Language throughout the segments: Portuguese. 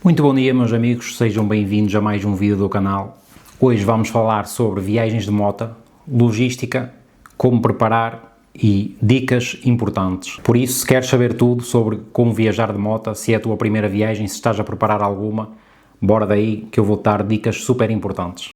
Muito bom dia, meus amigos, sejam bem-vindos a mais um vídeo do canal. Hoje vamos falar sobre viagens de moto, logística, como preparar e dicas importantes. Por isso, se queres saber tudo sobre como viajar de moto, se é a tua primeira viagem, se estás a preparar alguma, bora daí que eu vou dar dicas super importantes.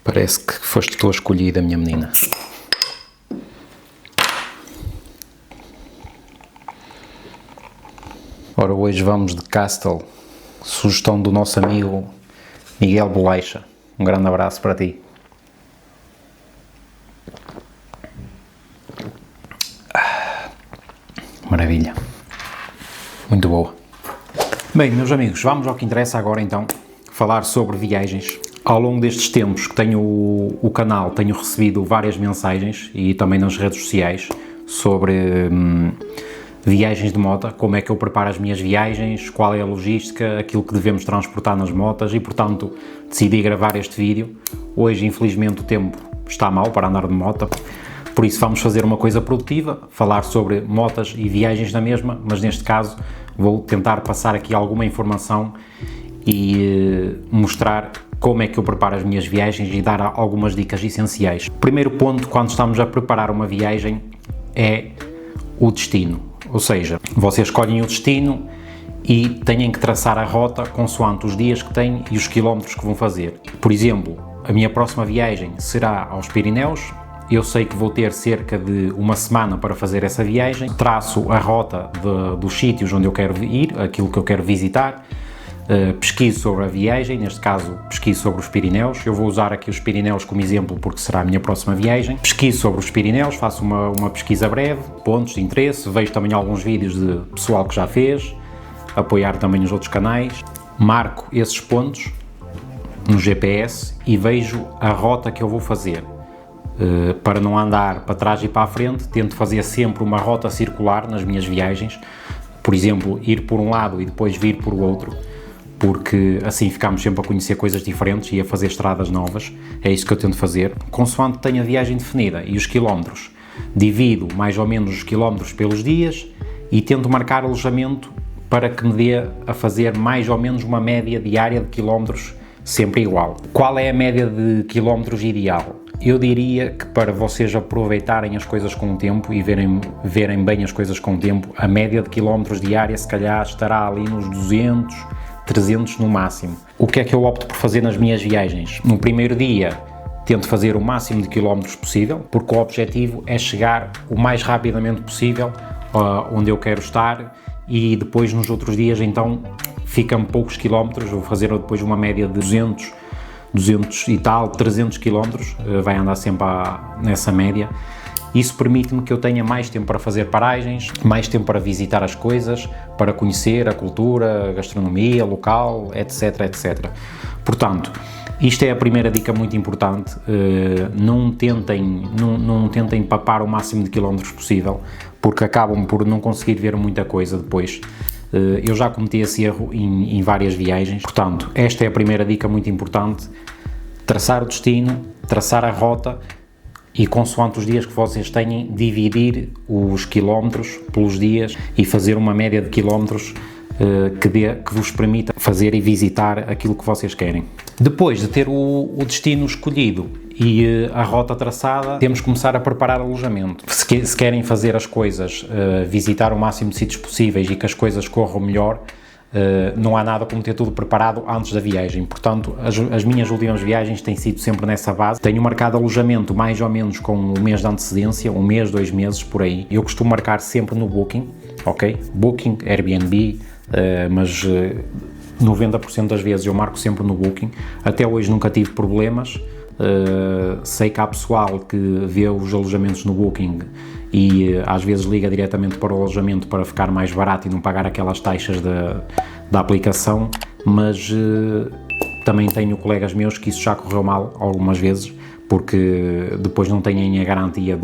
Parece que foste tu a escolhida, minha menina. Ora, hoje vamos de Castle, sugestão do nosso amigo Miguel Boleixa. Um grande abraço para ti. Maravilha. Muito boa. Bem, meus amigos, vamos ao que interessa agora então, falar sobre viagens. Ao longo destes tempos que tenho o canal, tenho recebido várias mensagens e também nas redes sociais sobre viagens de moto, como é que eu preparo as minhas viagens, qual é a logística, aquilo que devemos transportar nas motas e, portanto, decidi gravar este vídeo. Hoje, infelizmente, o tempo está mau para andar de moto, por isso vamos fazer uma coisa produtiva, falar sobre motas e viagens na mesma, mas neste caso vou tentar passar aqui alguma informação e mostrar como é que eu preparo as minhas viagens e dar algumas dicas essenciais. O primeiro ponto, quando estamos a preparar uma viagem, é o destino. Ou seja, vocês escolhem o destino e têm que traçar a rota consoante os dias que têm e os quilómetros que vão fazer. Por exemplo, a minha próxima viagem será aos Pirineus. Eu sei que vou ter cerca de uma semana para fazer essa viagem. Traço a rota dos sítios onde eu quero ir, aquilo que eu quero visitar. Pesquiso sobre a viagem, neste caso pesquiso sobre os Pirineus. Eu vou usar aqui os Pirineus como exemplo porque será a minha próxima viagem. Pesquiso sobre os Pirineus, faço uma pesquisa breve, pontos de interesse, vejo também alguns vídeos de pessoal que já fez, apoiar também os outros canais, marco esses pontos no GPS e vejo a rota que eu vou fazer. Para não andar para trás e para a frente, tento fazer sempre uma rota circular nas minhas viagens, por exemplo, ir por um lado e depois vir por outro, porque assim ficamos sempre a conhecer coisas diferentes e a fazer estradas novas. É isso que eu tento fazer. Consoante tenho a viagem definida e os quilómetros, divido mais ou menos os quilómetros pelos dias e tento marcar alojamento para que me dê a fazer mais ou menos uma média diária de quilómetros sempre igual. Qual é a média de quilómetros ideal? Eu diria que para vocês aproveitarem as coisas com o tempo e verem bem as coisas com o tempo, a média de quilómetros diária se calhar estará ali nos 200, 300 no máximo. O que é que eu opto por fazer nas minhas viagens? No primeiro dia tento fazer o máximo de quilómetros possível, porque o objetivo é chegar o mais rapidamente possível onde eu quero estar, e depois nos outros dias então ficam poucos quilómetros, vou fazer depois uma média de 200 e tal, 300 km, vai andar sempre nessa média. Isso permite-me que eu tenha mais tempo para fazer paragens, mais tempo para visitar as coisas, para conhecer a cultura, a gastronomia local, etc, etc. Portanto, isto é a primeira dica muito importante. Não tentem papar o máximo de quilómetros possível, porque acabam por não conseguir ver muita coisa depois. Eu já cometi esse erro em várias viagens, portanto, esta é a primeira dica muito importante: traçar o destino, traçar a rota e, consoante os dias que vocês têm, dividir os quilómetros pelos dias e fazer uma média de quilómetros que vos permita fazer e visitar aquilo que vocês querem. Depois de ter o destino escolhido e a rota traçada, temos que começar a preparar alojamento. Se querem fazer as coisas, visitar o máximo de sítios possíveis e que as coisas corram melhor, não há nada como ter tudo preparado antes da viagem. Portanto, as minhas últimas viagens têm sido sempre nessa base. Tenho marcado alojamento mais ou menos com um mês de antecedência, um mês, 2 meses, por aí. Eu costumo marcar sempre no Booking, ok? Booking, Airbnb, mas 90% das vezes eu marco sempre no Booking. Até hoje nunca tive problemas. Sei que há pessoal que vê os alojamentos no Booking e às vezes liga diretamente para o alojamento para ficar mais barato e não pagar aquelas taxas da aplicação, mas também tenho colegas meus que isso já correu mal algumas vezes, porque depois não têm a garantia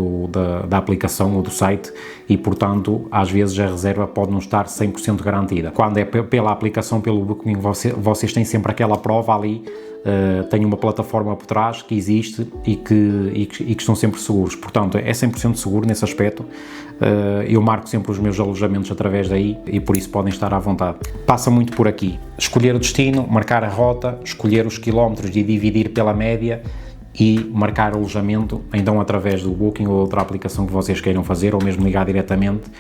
da aplicação ou do site e, portanto, às vezes a reserva pode não estar 100% garantida. Quando é pela aplicação, pelo Booking, vocês têm sempre aquela prova ali, têm uma plataforma por trás que existe e que estão sempre seguros. Portanto, é 100% seguro nesse aspecto. Eu marco sempre os meus alojamentos através daí e por isso podem estar à vontade. Passa muito por aqui. Escolher o destino, marcar a rota, escolher os quilómetros e dividir pela média e marcar o alojamento, então através do Booking ou outra aplicação que vocês queiram fazer, ou mesmo ligar diretamente,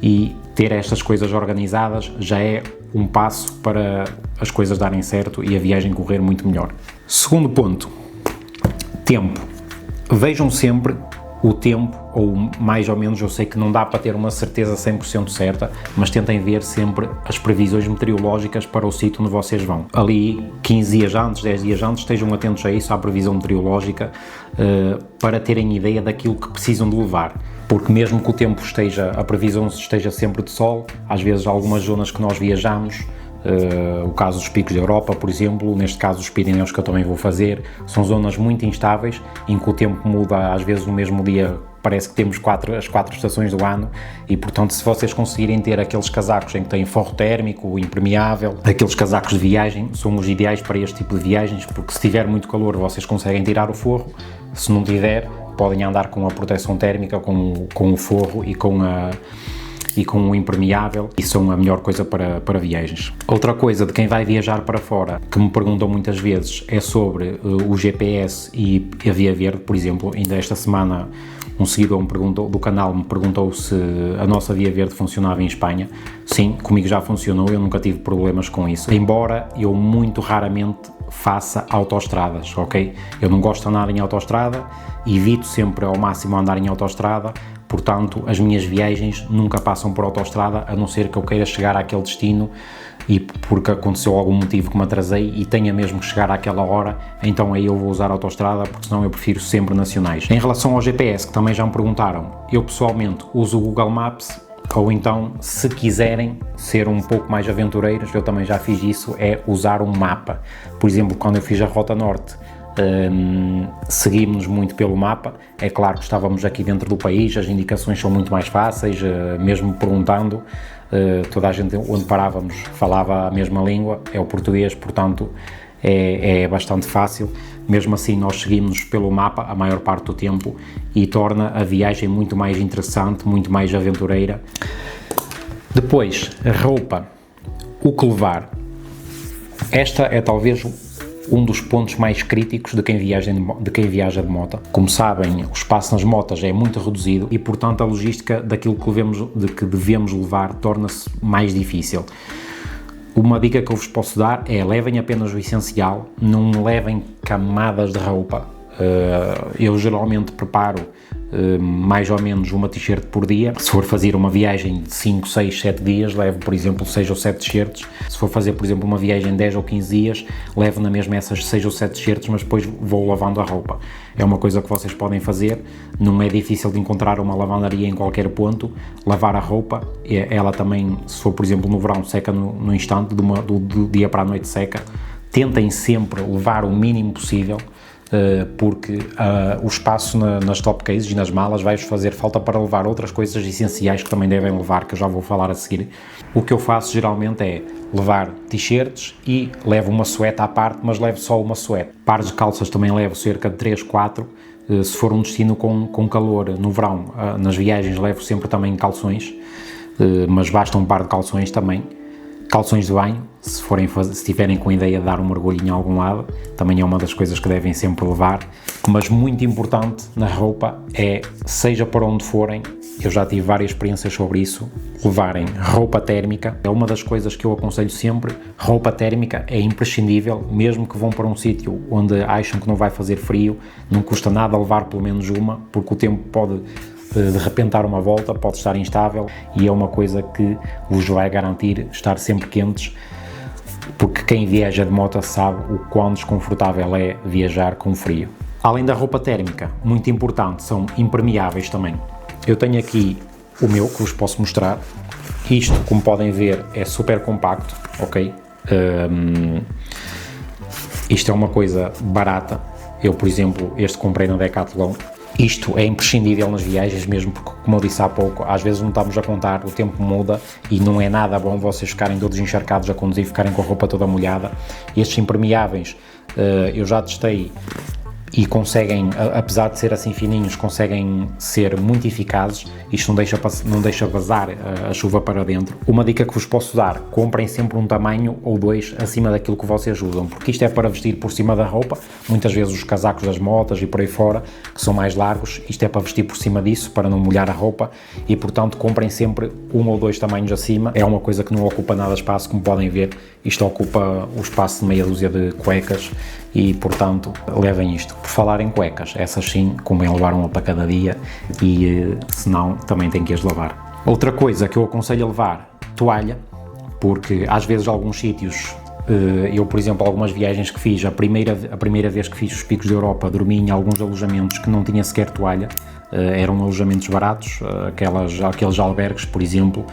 e ter estas coisas organizadas já é um passo para as coisas darem certo e a viagem correr muito melhor. Segundo ponto, tempo. Vejam sempre o tempo, ou mais ou menos, eu sei que não dá para ter uma certeza 100% certa, mas tentem ver sempre as previsões meteorológicas para o sítio onde vocês vão. Ali, 15 dias antes, 10 dias antes, estejam atentos a isso, à previsão meteorológica, para terem ideia daquilo que precisam de levar. Porque mesmo que o tempo a previsão esteja sempre de sol, às vezes algumas zonas que nós viajamos, o caso dos picos da Europa, por exemplo, neste caso os Pirineus, que eu também vou fazer, são zonas muito instáveis, em que o tempo muda, às vezes no mesmo dia parece que temos as 4 estações do ano e, portanto, se vocês conseguirem ter aqueles casacos em que tem forro térmico, impermeável, aqueles casacos de viagem, são os ideais para este tipo de viagens, porque se tiver muito calor vocês conseguem tirar o forro, se não tiver, podem andar com a proteção térmica, com o forro e com o impermeável, e são a melhor coisa para viagens. Outra coisa de quem vai viajar para fora, que me perguntam muitas vezes, é sobre o GPS e a Via Verde, por exemplo. Ainda esta semana um seguidor do canal me perguntou se a nossa Via Verde funcionava em Espanha. Sim, comigo já funcionou, eu nunca tive problemas com isso, embora eu muito raramente faça autoestradas, ok? Eu não gosto de andar em autoestrada, evito sempre ao máximo andar em autoestrada. Portanto, as minhas viagens nunca passam por autoestrada, a não ser que eu queira chegar àquele destino e porque aconteceu algum motivo que me atrasei e tenha mesmo que chegar àquela hora, então aí eu vou usar autoestrada, porque senão eu prefiro sempre nacionais. Em relação ao GPS, que também já me perguntaram, eu pessoalmente uso o Google Maps, ou então, se quiserem ser um pouco mais aventureiros, eu também já fiz isso, é usar um mapa. Por exemplo, quando eu fiz a Rota Norte, seguimos muito pelo mapa. É claro que estávamos aqui dentro do país, as indicações são muito mais fáceis, mesmo perguntando, toda a gente onde parávamos falava a mesma língua, é o português, portanto é bastante fácil. Mesmo assim nós seguimos pelo mapa a maior parte do tempo e torna a viagem muito mais interessante, muito mais aventureira. Depois, a roupa, o que levar. Esta é talvez um dos pontos mais críticos de quem viaja de moto. Como sabem, o espaço nas motas é muito reduzido e, portanto, a logística daquilo que devemos levar torna-se mais difícil. Uma dica que eu vos posso dar é: levem apenas o essencial, não levem camadas de roupa. Eu geralmente preparo mais ou menos uma t-shirt por dia. Se for fazer uma viagem de 5, 6, 7 dias, levo, por exemplo, 6 ou 7 t-shirts. Se for fazer, por exemplo, uma viagem de 10 ou 15 dias, levo na mesma essas 6 ou 7 t-shirts, mas depois vou lavando a roupa. É uma coisa que vocês podem fazer, não é difícil de encontrar uma lavandaria em qualquer ponto. Lavar a roupa, ela também, se for, por exemplo, no verão, seca no instante, do dia para a noite seca. Tentem sempre levar o mínimo possível, porque o espaço nas top cases e nas malas vai-vos fazer falta para levar outras coisas essenciais que também devem levar, que eu já vou falar a seguir. O que eu faço geralmente é levar t-shirts e levo uma suéte à parte, mas levo só uma suéte. Pares de calças também levo cerca de 3, 4, se for um destino com calor no verão. Nas viagens levo sempre também calções, mas basta um par de calções também. Calções de banho, se tiverem com a ideia de dar um mergulho em algum lado, também é uma das coisas que devem sempre levar. Mas muito importante na roupa é, seja para onde forem, eu já tive várias experiências sobre isso, levarem roupa térmica. É uma das coisas que eu aconselho sempre. Roupa térmica é imprescindível, mesmo que vão para um sítio onde acham que não vai fazer frio, não custa nada levar pelo menos uma, porque o tempo pode de repente dar uma volta, pode estar instável e é uma coisa que vos vai garantir estar sempre quentes, porque quem viaja de moto sabe o quão desconfortável é viajar com frio. Além da roupa térmica, muito importante, são impermeáveis também. Eu tenho aqui o meu, que vos posso mostrar. Isto, como podem ver, é super compacto, ok? Isto é uma coisa barata, Eu, por exemplo, este comprei na Decathlon. Isto é imprescindível nas viagens mesmo, porque, como eu disse há pouco, às vezes não estamos a contar, o tempo muda e não é nada bom vocês ficarem todos encharcados a conduzir, ficarem com a roupa toda molhada. Estes impermeáveis eu já testei e conseguem, apesar de ser assim fininhos, conseguem ser muito eficazes. Isto não deixa vazar a chuva para dentro. Uma dica que vos posso dar: comprem sempre um tamanho ou dois acima daquilo que vocês usam, porque isto é para vestir por cima da roupa. Muitas vezes os casacos das motas e por aí fora, que são mais largos, isto é para vestir por cima disso, para não molhar a roupa, e portanto comprem sempre um ou dois tamanhos acima. É uma coisa que não ocupa nada de espaço, como podem ver. Isto ocupa o espaço de meia dúzia de cuecas e, portanto, levem isto. Por falar em cuecas, essas sim, convém levar uma para cada dia e, se não, também tem que as lavar. Outra coisa que eu aconselho a levar: toalha, porque às vezes alguns sítios, eu, por exemplo, algumas viagens que fiz, a primeira vez que fiz os picos da Europa, dormi em alguns alojamentos que não tinha sequer toalha. Eram alojamentos baratos, aqueles albergues, por exemplo,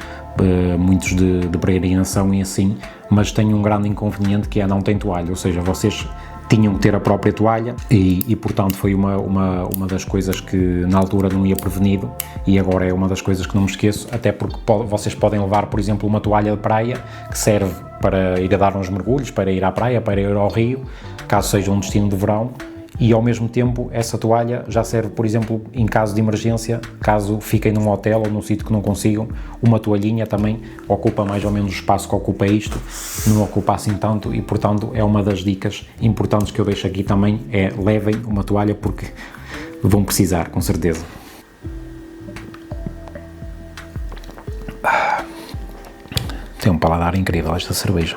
muitos de peregrinação e assim, mas tem um grande inconveniente, que é não tem toalha, ou seja, vocês tinham que ter a própria toalha e portanto foi uma das coisas que na altura não ia prevenido, e agora é uma das coisas que não me esqueço, até porque vocês podem levar, por exemplo, uma toalha de praia que serve para ir a dar uns mergulhos, para ir à praia, para ir ao rio, caso seja um destino de verão. E ao mesmo tempo essa toalha já serve, por exemplo, em caso de emergência, caso fiquem num hotel ou num sítio que não consigam, uma toalhinha também ocupa mais ou menos o espaço que ocupa isto, não ocupa assim tanto, e portanto é uma das dicas importantes que eu deixo aqui também, é levem uma toalha, porque vão precisar, com certeza. Tem um paladar incrível esta cerveja.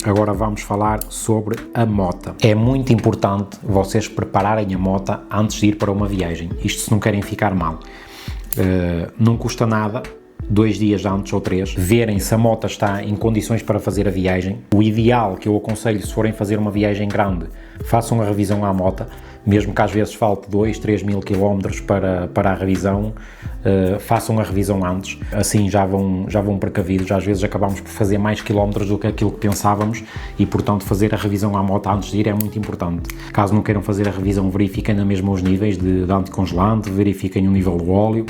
Agora vamos falar sobre a mota. É muito importante vocês prepararem a mota antes de ir para uma viagem. Isto se não querem ficar mal. Não custa nada, 2 dias antes ou 3, verem se a mota está em condições para fazer a viagem. O ideal, que eu aconselho, se forem fazer uma viagem grande, façam a revisão à mota, mesmo que às vezes falte 2, 3 mil quilómetros para a revisão, façam a revisão antes, assim já vão precavidos. Às vezes acabamos por fazer mais quilómetros do que aquilo que pensávamos e, portanto, fazer a revisão à moto antes de ir é muito importante. Caso não queiram fazer a revisão, verifiquem na mesma os níveis de anticongelante, verifiquem o nível do óleo,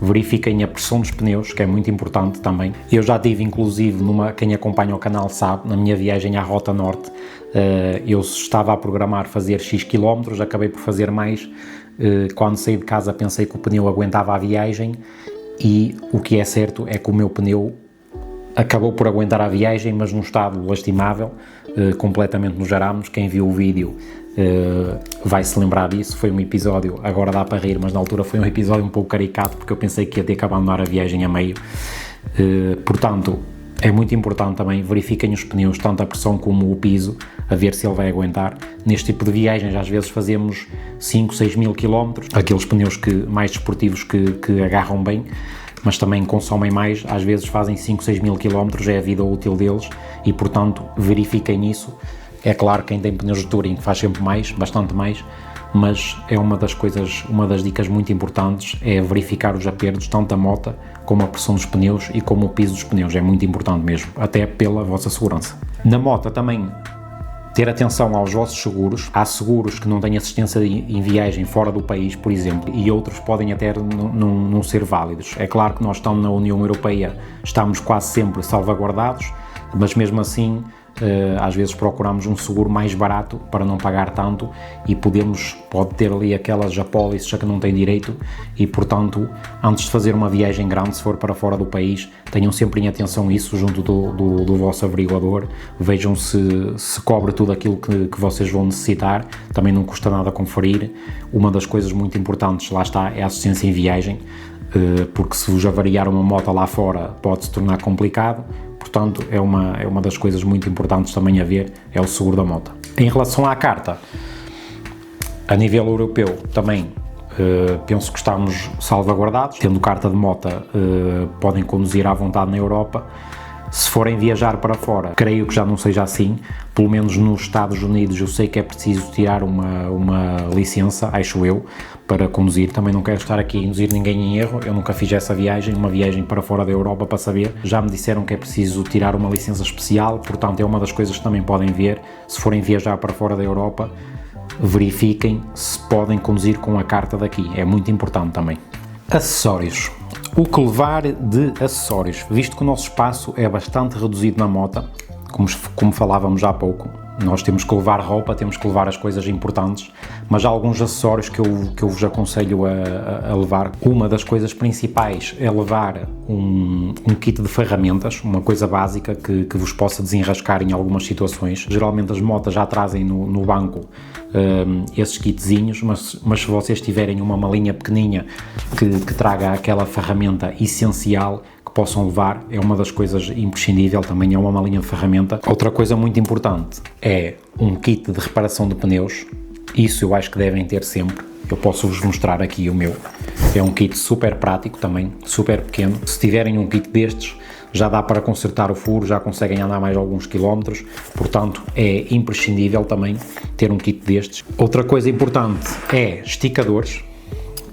verifiquem a pressão dos pneus, que é muito importante também. Eu já tive, inclusive, quem acompanha o canal sabe, na minha viagem à Rota Norte, eu estava a programar fazer X quilómetros, acabei por fazer mais. Quando saí de casa pensei que o pneu aguentava a viagem, e o que é certo é que o meu pneu acabou por aguentar a viagem, mas num estado lastimável, completamente nos arames. Quem viu o vídeo vai se lembrar disso. Foi um episódio, agora dá para rir, mas na altura foi um episódio um pouco caricato, porque eu pensei que ia ter que abandonar a viagem a meio. Portanto, é muito importante também, verifiquem os pneus, tanto a pressão como o piso, a ver se ele vai aguentar. Neste tipo de viagens às vezes fazemos 5, 6 mil quilómetros, aqueles pneus mais desportivos que agarram bem, mas também consomem mais, às vezes fazem 5, 6 mil quilómetros, é a vida útil deles, e portanto verifiquem isso. É claro que quem tem pneus de touring faz sempre mais, bastante mais, mas é uma das dicas muito importantes, é verificar os apertos, tanto a moto como a pressão dos pneus e como o piso dos pneus. É muito importante mesmo, até pela vossa segurança. Na moto também ter atenção aos vossos seguros. Há seguros que não têm assistência em viagem fora do país, por exemplo, e outros podem até não ser válidos. É claro que nós estamos na União Europeia, estamos quase sempre salvaguardados, mas mesmo assim às vezes procuramos um seguro mais barato para não pagar tanto, e pode ter ali aquelas apólices a que não tem direito, e portanto, antes de fazer uma viagem grande, se for para fora do país, tenham sempre em atenção isso junto do vosso averiguador. Vejam se cobre tudo aquilo que vocês vão necessitar. Também não custa nada conferir. Uma das coisas muito importantes, lá está, é a assistência em viagem, porque se vos avariar uma moto lá fora pode se tornar complicado. Portanto, é uma das coisas muito importantes também a ver, é o seguro da moto. Em relação à carta, a nível europeu também penso que estamos salvaguardados. Tendo carta de moto, podem conduzir à vontade na Europa. Se forem viajar para fora, creio que já não seja assim. Pelo menos nos Estados Unidos eu sei que é preciso tirar uma licença, acho eu, para conduzir. Também não quero estar aqui a induzir ninguém em erro, eu nunca fiz essa viagem, uma viagem para fora da Europa para saber. Já me disseram que é preciso tirar uma licença especial, portanto é uma das coisas que também podem ver. Se forem viajar para fora da Europa, verifiquem se podem conduzir com a carta daqui, é muito importante também. Acessórios. O que levar de acessórios? Visto que o nosso espaço é bastante reduzido na moto, como falávamos há pouco, nós temos que levar roupa, temos que levar as coisas importantes, mas há alguns acessórios que eu vos aconselho a levar. Uma das coisas principais é levar um kit de ferramentas, uma coisa básica que vos possa desenrascar em algumas situações. Geralmente as motas já trazem no banco esses kitzinhos, mas se vocês tiverem uma malinha pequeninha que traga aquela ferramenta essencial que possam levar, é uma das coisas imprescindível, também é uma malinha de ferramenta. Outra coisa muito importante é um kit de reparação de pneus, isso eu acho que devem ter sempre. Eu posso vos mostrar aqui o meu, é um kit super prático também, super pequeno. Se tiverem um kit destes, já dá para consertar o furo, já conseguem andar mais alguns quilómetros, portanto é imprescindível também ter um kit destes. Outra coisa importante é esticadores.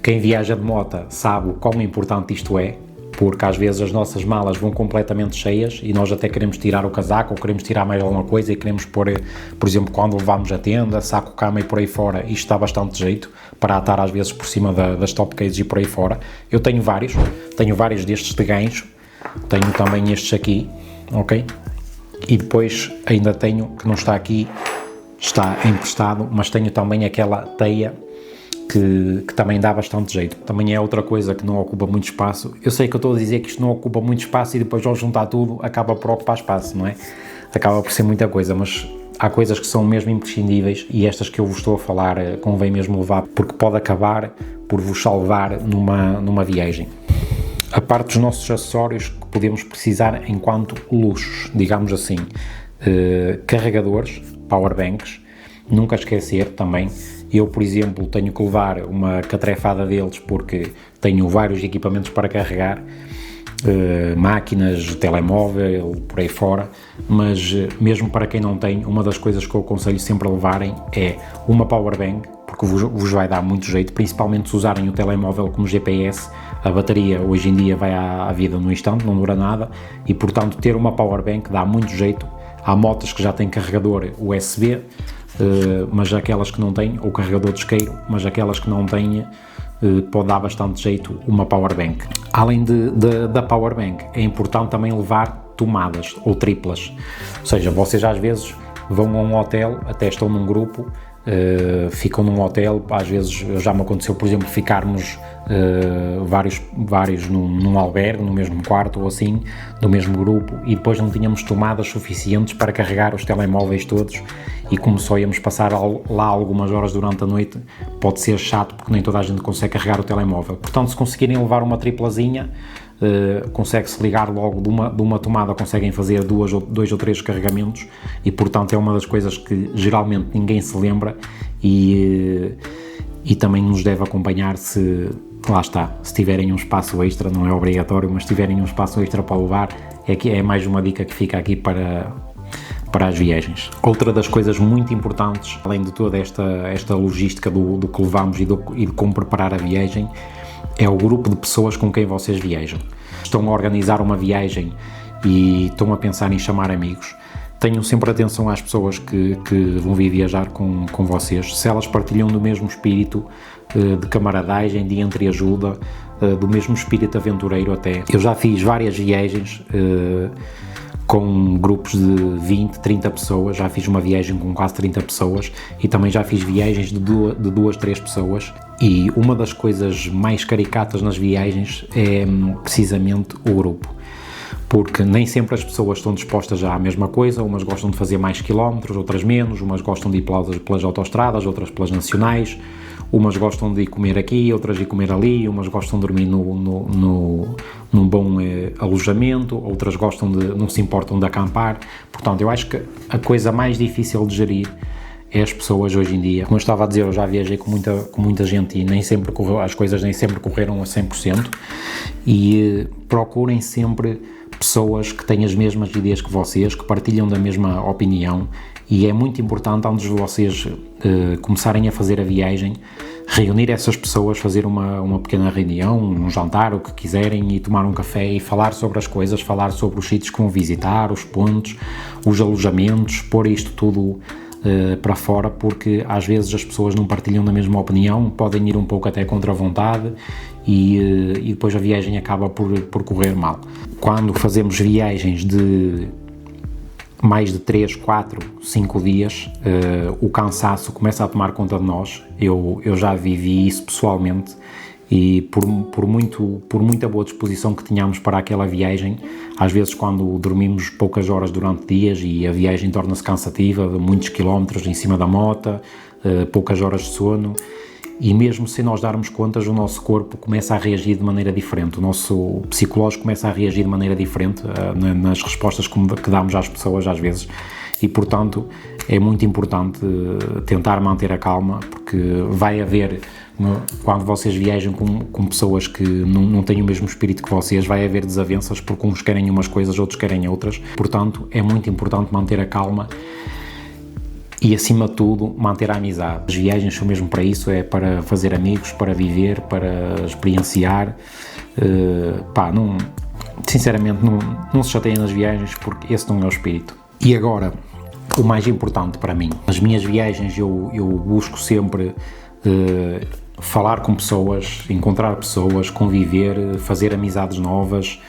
Quem viaja de moto sabe o quão importante isto é, porque às vezes as nossas malas vão completamente cheias e nós até queremos tirar o casaco ou queremos tirar mais alguma coisa e queremos pôr, por exemplo, quando levamos a tenda, saco, cama e por aí fora, isto dá bastante jeito para atar às vezes por cima das top cases e por aí fora. Eu tenho vários destes de gancho, tenho também estes aqui, ok? E depois ainda tenho, que não está aqui, está emprestado, mas tenho também aquela teia que também dá bastante jeito. Também é outra coisa que não ocupa muito espaço. Eu sei que eu estou a dizer que isto não ocupa muito espaço e depois ao juntar tudo acaba por ocupar espaço, não é? Acaba por ser muita coisa, mas há coisas que são mesmo imprescindíveis e estas que eu vos estou a falar convém mesmo levar, porque pode acabar por vos salvar numa viagem. A parte dos nossos acessórios que podemos precisar enquanto luxos, digamos assim, carregadores, powerbanks, nunca esquecer também. Eu, por exemplo, tenho que levar uma catrefada deles porque tenho vários equipamentos para carregar, máquinas, telemóvel, por aí fora, mas mesmo para quem não tem, uma das coisas que eu aconselho sempre a levarem é uma powerbank, porque vos vai dar muito jeito, principalmente se usarem o telemóvel como GPS. A bateria hoje em dia vai à vida no instante, não dura nada, e portanto ter uma powerbank dá muito jeito. Há motas que já têm carregador USB, mas aquelas que não têm, ou carregador de isqueiro, mas aquelas que não têm, pode dar bastante jeito uma powerbank. Além da powerbank, é importante também levar tomadas ou triplas, ou seja, vocês às vezes vão a um hotel, até estão num grupo, ficam num hotel, às vezes já me aconteceu, por exemplo, ficarmos vários num albergue, no mesmo quarto ou assim, no mesmo grupo, e depois não tínhamos tomadas suficientes para carregar os telemóveis todos, e como só íamos passar lá algumas horas durante a noite, pode ser chato porque nem toda a gente consegue carregar o telemóvel. Portanto, se conseguirem levar uma triplazinha, consegue-se ligar logo de uma tomada, conseguem fazer dois ou três carregamentos, e portanto é uma das coisas que geralmente ninguém se lembra e também nos deve acompanhar se tiverem um espaço extra, não é obrigatório, mas se tiverem um espaço extra para levar, é mais uma dica que fica aqui para as viagens. Outra das coisas muito importantes, além de toda esta logística do que levamos e de como preparar a viagem, é o grupo de pessoas com quem vocês viajam. Estão a organizar uma viagem e estão a pensar em chamar amigos. Tenham sempre atenção às pessoas que vão vir viajar com vocês, se elas partilham do mesmo espírito de camaradagem, de entreajuda, do mesmo espírito aventureiro até. Eu já fiz várias viagens com grupos de 20, 30 pessoas, já fiz uma viagem com quase 30 pessoas e também já fiz viagens de 2, 3 pessoas, e uma das coisas mais caricatas nas viagens é precisamente o grupo, porque nem sempre as pessoas estão dispostas à mesma coisa, umas gostam de fazer mais quilómetros, outras menos, umas gostam de ir pelas autoestradas, outras pelas nacionais, umas gostam de ir comer aqui, outras de ir comer ali, umas gostam de dormir num bom alojamento, outras não se importam de acampar. Portanto, eu acho que a coisa mais difícil de gerir é as pessoas hoje em dia. Como eu estava a dizer, eu já viajei com muita gente e as coisas nem sempre correram a 100%, e procurem sempre pessoas que têm as mesmas ideias que vocês, que partilham da mesma opinião, e é muito importante, antes de vocês começarem a fazer a viagem, reunir essas pessoas, fazer uma pequena reunião, um jantar, o que quiserem, e tomar um café e falar sobre as coisas, falar sobre os sítios que vão visitar, os pontos, os alojamentos, pôr isto tudo para fora, porque às vezes as pessoas não partilham da mesma opinião, podem ir um pouco até contra a vontade e depois a viagem acaba por correr mal. Quando fazemos viagens de mais de 3, 4, 5 dias, o cansaço começa a tomar conta de nós. Eu já vivi isso pessoalmente e por muita boa disposição que tínhamos para aquela viagem, às vezes quando dormimos poucas horas durante dias e a viagem torna-se cansativa, muitos quilómetros em cima da moto, poucas horas de sono, e mesmo sem nós darmos contas, o nosso corpo começa a reagir de maneira diferente, o nosso psicológico começa a reagir de maneira diferente nas respostas que damos às pessoas às vezes, e portanto é muito importante tentar manter a calma, porque vai haver, quando vocês viajam com pessoas que não têm o mesmo espírito que vocês, vai haver desavenças, porque uns querem umas coisas, outros querem outras. Portanto, é muito importante manter a calma e, acima de tudo, manter a amizade. As viagens são mesmo para isso, é para fazer amigos, para viver, para experienciar. Sinceramente, não se chateiem nas viagens, porque esse não é o espírito. E agora, o mais importante para mim, nas minhas viagens eu busco sempre falar com pessoas, encontrar pessoas, conviver, fazer amizades novas,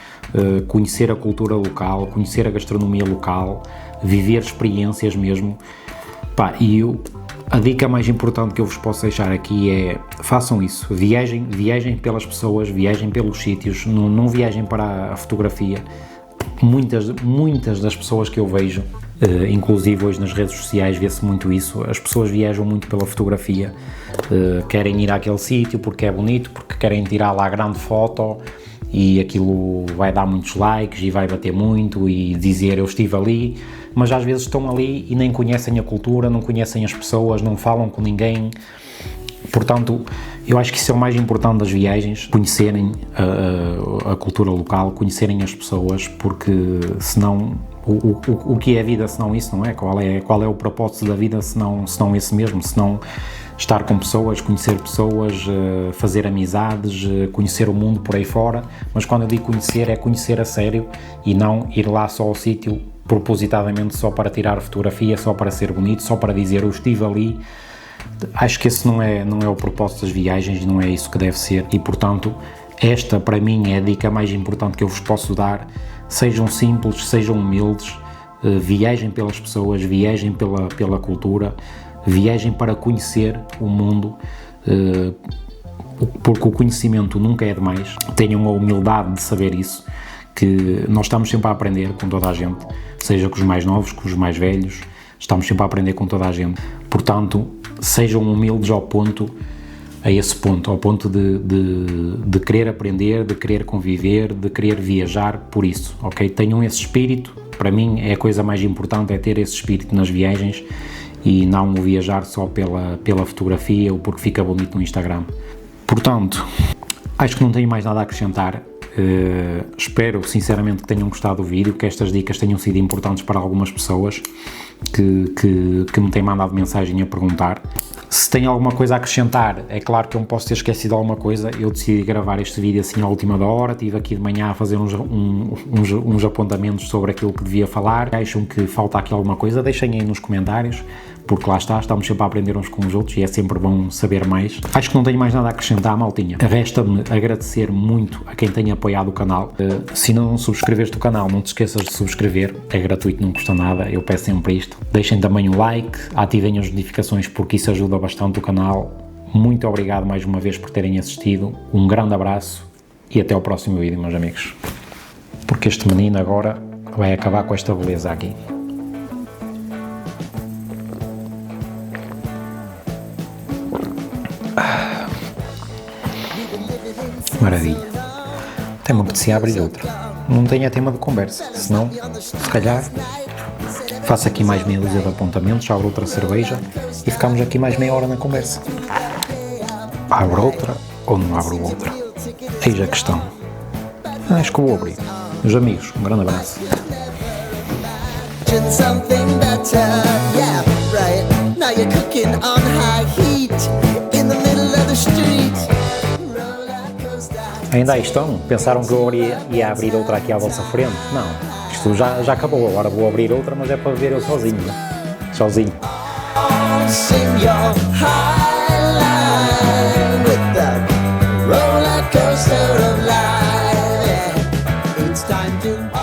conhecer a cultura local, conhecer a gastronomia local, viver experiências mesmo. A dica mais importante que eu vos posso deixar aqui é: façam isso, viajem pelas pessoas, viajem pelos sítios, não viajem para a fotografia. Muitas das pessoas que eu vejo, inclusive hoje nas redes sociais vê-se muito isso, as pessoas viajam muito pela fotografia, querem ir àquele sítio porque é bonito, porque querem tirar lá a grande foto e aquilo vai dar muitos likes e vai bater muito e dizer eu estive ali, mas às vezes estão ali e nem conhecem a cultura, não conhecem as pessoas, não falam com ninguém. Portanto, eu acho que isso é o mais importante das viagens, conhecerem a cultura local, conhecerem as pessoas, porque senão, o que é a vida senão isso, não é? Qual é o propósito da vida senão esse mesmo, senão estar com pessoas, conhecer pessoas, fazer amizades, conhecer o mundo por aí fora. Mas quando eu digo conhecer, é conhecer a sério e não ir lá só ao sítio propositadamente só para tirar fotografia, só para ser bonito, só para dizer eu estive ali. Acho que esse não é o propósito das viagens, não é isso que deve ser, e portanto esta para mim é a dica mais importante que eu vos posso dar. Sejam simples, sejam humildes, viajem pelas pessoas, viajem pela cultura, viajem para conhecer o mundo, porque o conhecimento nunca é demais. Tenham a humildade de saber isso, que nós estamos sempre a aprender com toda a gente, seja com os mais novos, com os mais velhos, estamos sempre a aprender com toda a gente. Portanto, sejam humildes ao ponto de querer aprender, de querer conviver, de querer viajar por isso, ok? Tenham esse espírito, para mim é a coisa mais importante, é ter esse espírito nas viagens e não o viajar só pela fotografia ou porque fica bonito no Instagram. Portanto, acho que não tenho mais nada a acrescentar. Espero sinceramente que tenham gostado do vídeo, que estas dicas tenham sido importantes para algumas pessoas que me têm mandado mensagem a perguntar. Se tem alguma coisa a acrescentar, é claro que eu me posso ter esquecido alguma coisa. Eu decidi gravar este vídeo assim à última da hora, estive aqui de manhã a fazer uns apontamentos sobre aquilo que devia falar. Acham que falta aqui alguma coisa? Deixem aí nos comentários, porque lá está, estamos sempre a aprender uns com os outros e é sempre bom saber mais. Acho que não tenho mais nada a acrescentar, maltinha. Resta-me agradecer muito a quem tem apoiado o canal. Se não subscreveste o canal, não te esqueças de subscrever, é gratuito, não custa nada, eu peço sempre isto. Deixem também um like, ativem as notificações porque isso ajuda bastante o canal. Muito obrigado mais uma vez por terem assistido, um grande abraço e até ao próximo vídeo, meus amigos. Porque este menino agora vai acabar com esta beleza aqui. Maravilha. Até me apetecia abrir outra. Não tenho a tema de conversa, senão, se calhar, faço aqui mais meia dúzia de apontamentos, abro outra cerveja e ficamos aqui mais meia hora na conversa. Abro outra ou não abro outra? Eis a questão. Acho que vou abrir. Meus amigos, um grande abraço. Ainda aí estão? Pensaram que eu ia abrir outra aqui à vossa frente? Não, isto já acabou, agora vou abrir outra, mas é para ver eu sozinho, né? Sozinho. bouncing your high line with the roller coaster of life. Yeah. It's time to